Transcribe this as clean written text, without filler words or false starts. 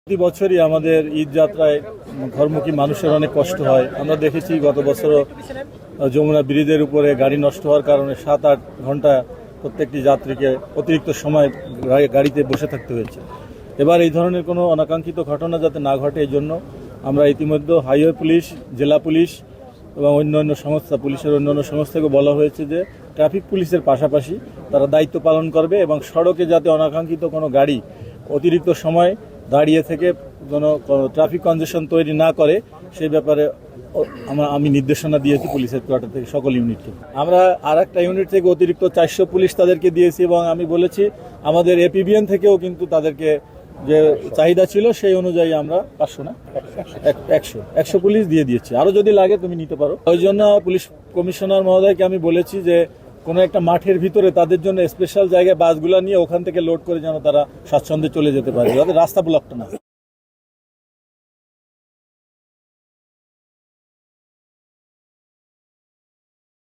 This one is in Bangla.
প্রতি বছরই আমাদের ঈদ যাত্রায় ঘরমুখী মানুষের অনেক কষ্ট হয়। আমরা দেখেছি গত বছরও যমুনা ব্রিজের উপরে গাড়ি নষ্ট হওয়ার কারণে 7-8 ঘন্টা প্রত্যেকটি যাত্রীকে অতিরিক্ত সময় গাড়িতে বসে থাকতে হয়েছে। এবার এই ধরনের কোনো অনাকাঙ্ক্ষিত ঘটনা যাতে না ঘটে এই জন্য আমরা ইতিমধ্যে হাইওয়ে পুলিশ, জেলা পুলিশ এবং অন্যান্য সংস্থা, পুলিশের অন্যান্য সংস্থাকে বলা হয়েছে যে ট্রাফিক পুলিশের পাশাপাশি তারা দায়িত্ব পালন করবে এবং সড়কে যাতে অনাকাঙ্ক্ষিত কোনো গাড়ি অতিরিক্ত সময় দাঁড়িয়ে থেকে কোনো ট্রাফিক কনজেশন তৈরি না করে সেই ব্যাপারে আমি নির্দেশনা দিয়েছি পুলিশের কোয়ার্টার থেকে সকল ইউনিটকে। আমরা আরেকটা ইউনিট থেকে অতিরিক্ত 400 পুলিশ তাদেরকে দিয়েছি এবং আমি বলেছি আমাদের এপিবিএন থেকেও কিন্তু তাদেরকে যে চাহিদা ছিল সেই অনুযায়ী আমরা 500 না 100 পুলিশ দিয়ে দিয়েছি। আরও যদি লাগে তুমি নিতে পারো। ওই জন্য পুলিশ কমিশনার মহোদয়কে আমি বলেছি যে কোনো একটা মাঠের ভিতরে তাদের জন্য স্পেশাল জায়গায় বাসগুলো নিয়ে ওখান থেকে লোড করে যেন তারা স্বাচ্ছন্দ্যে চলে যেতে পারে, যাতে রাস্তা ব্লকটা না।